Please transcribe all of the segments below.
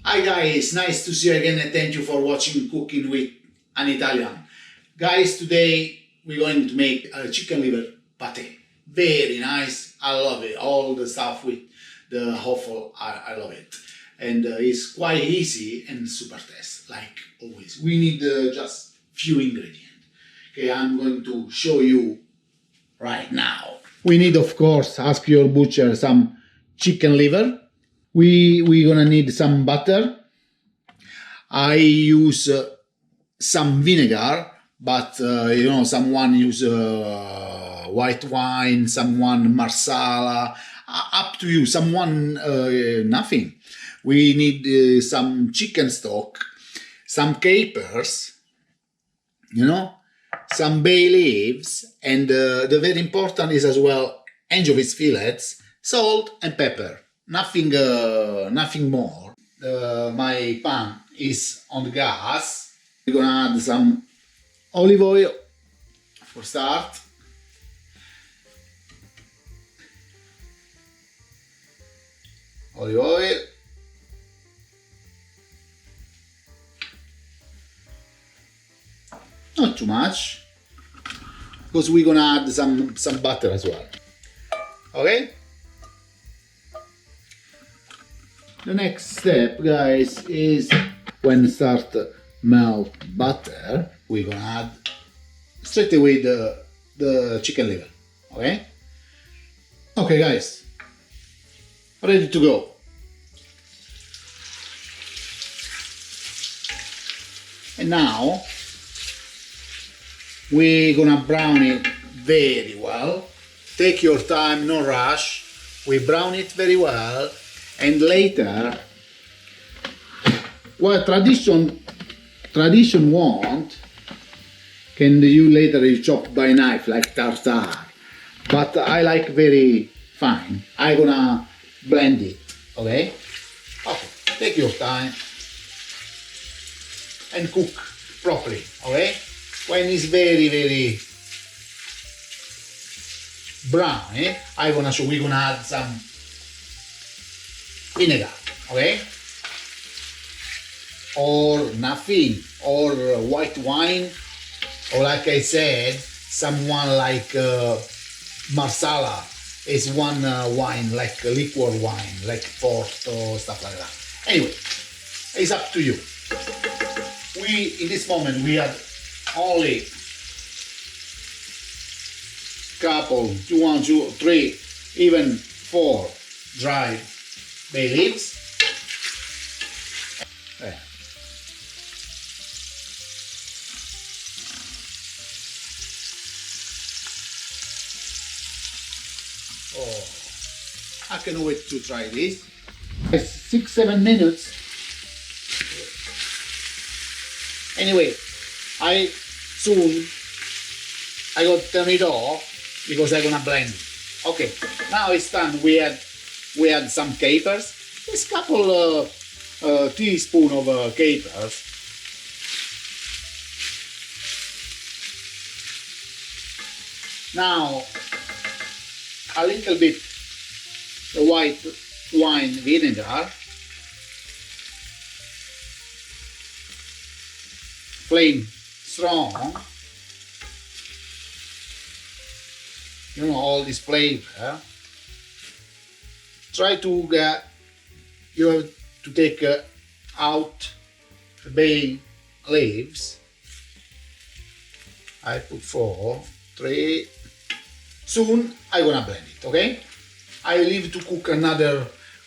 Hi guys, nice to see you again and thank you for watching Cooking with an Italian. Guys, today we're going to make a chicken liver pate. Very nice, I love it. All the stuff with the offal, I love it. And it's quite easy and super tasty, like always. We need just few ingredients. Okay, I'm going to show you right now. We need, of course, ask your butcher some chicken liver. We're gonna need some butter. I use some vinegar, but someone use white wine, someone marsala, up to you. Someone nothing. We need some chicken stock, some capers, some bay leaves, and the very important is as well anchovies fillets, salt and pepper. Nothing more. My pan is on the gas. We're gonna add some olive oil for start. Olive oil. Not too much, because we're gonna add some butter as well. Okay? The next step, guys, is when start melt butter, we're gonna add straight away the chicken liver. Okay? Okay, guys, ready to go. And now we're gonna brown it very well. Take your time, no rush. We brown it very well, and later, what tradition want, can you later you chop by knife like tartar, but I like very fine. I'm gonna blend it. Okay, take your time and cook properly. Okay. When it's very brown, we're gonna add some vinegar, okay? Or nothing, or white wine, or like I said, someone like marsala is one wine, like liquor wine, like port or stuff like that. Anyway, it's up to you. In this moment, we have only couple, 1, 2, 3, even 4 dry bay leaves. Oh, I can wait to try this. 6-7 minutes. Anyway, I got to turn it off because I'm gonna blend it. Okay, now it's done. We had some capers. Just a couple teaspoon of capers. Now a little bit the white wine vinegar. Flame strong, all this flavor. Try to get, you have to take out the bay leaves. I put 4, 3. Soon I'm gonna blend it, okay? I leave to cook another,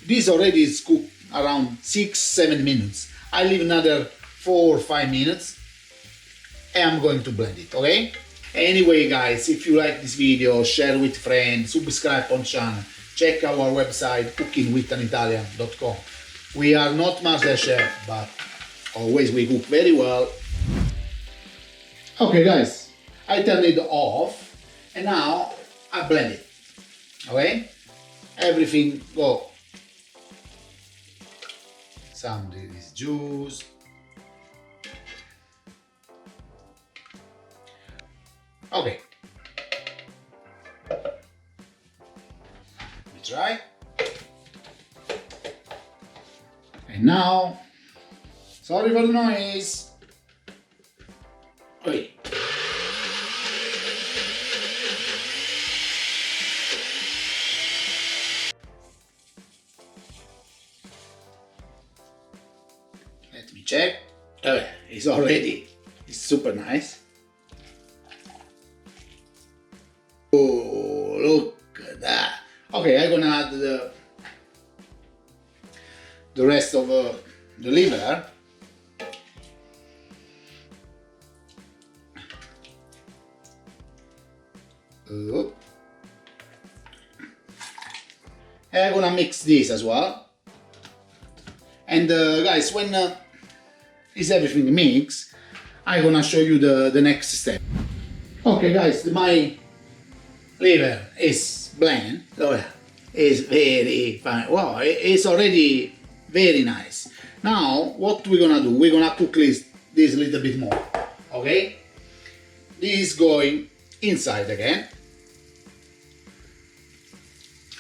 this already is cooked around 6-7 minutes. I leave another 4 or 5 minutes. And I'm going to blend it, okay? Anyway, guys, if you like this video, share with friends, subscribe on channel, check our website cookingwithanitalian.com. We are not master chef, but always we cook very well. Okay, guys, I turned it off, and now I blend it. Okay, everything go. Some of this juice. Okay. We try. And now, sorry for the noise. Wait. Let me check. Oh, yeah, it's already, it's super nice. Oh, look at that. Okay, I'm gonna add the rest of the liver. Oh. And I'm gonna mix this as well. And guys, when is everything mixed, I'm gonna show you the next step. Okay guys, my liver is blended. Oh yeah, it's very fine. Wow, it's already very nice. Now, what we're gonna do, we're gonna cook this a little bit more, okay? This is going inside again.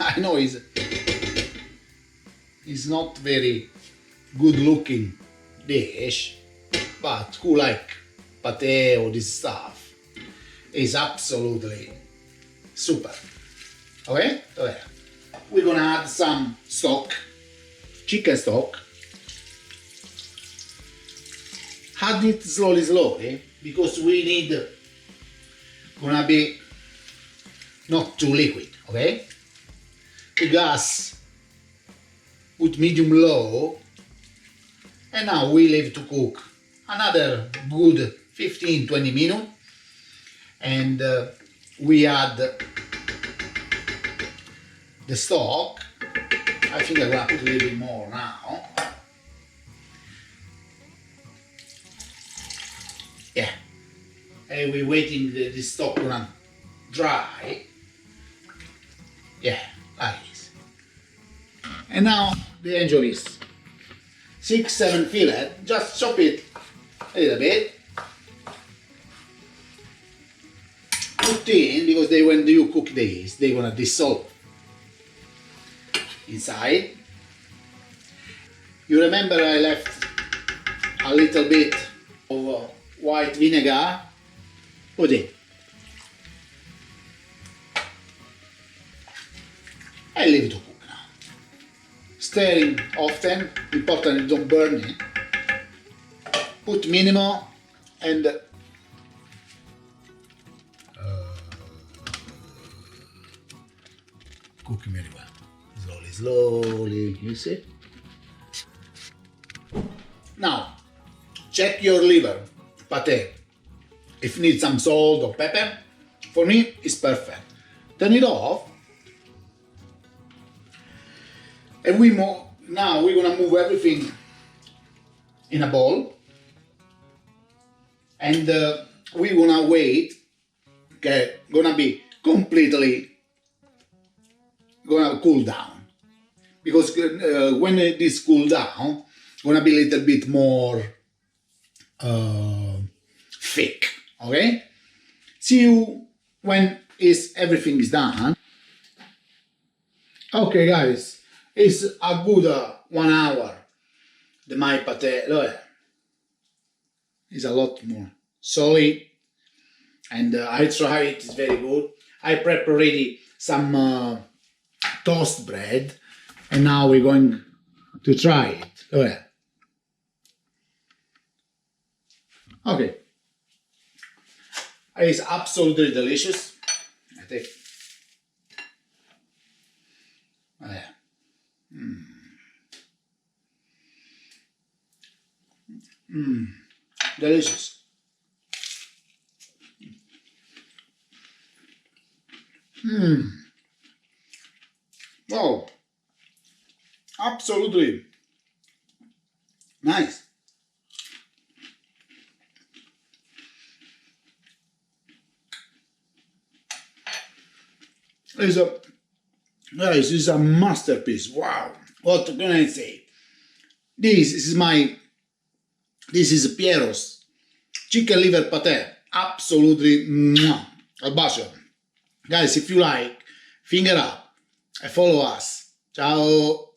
I know it's not very good looking dish, but who like pâté or this stuff is absolutely super. Okay? So yeah. We're gonna add some stock, chicken stock. Add it slowly, because we need gonna be not too liquid, okay? The gas put medium low, and now we leave to cook another good 15-20 minutes, and we add the stock. I think I'm gonna put a little bit more now. Yeah, and we're waiting the stock gonna dry. Yeah, like this. And now the anchovies, 6-7 fillet. Just chop it a little bit. Put in, because when you cook these, they're gonna dissolve inside. You remember I left a little bit of white vinegar. Put it. I leave it to cook now. Stirring often, important you don't burn it. Put minimal and cooking very well. Slowly, you see? Now, check your liver, pâté. If you need some salt or pepper, for me, it's perfect. Turn it off. And now we're gonna move everything in a bowl. And we're gonna wait, okay, gonna be completely gonna cool down, because when this cool down, gonna be a little bit more thick. Okay, see you when everything is done. Okay guys, it's a good 1 hour. My pâté is a lot more solid, and I try it. It's very good. I prep already some toast bread, and now we're going to try it. Okay, it's absolutely delicious. I think. Delicious. Wow, absolutely nice. Guys, this is a masterpiece. Wow, what can I say? This is Piero's chicken liver pate. Absolutely albascio. Guys, if you like, finger up and follow us. Ciao.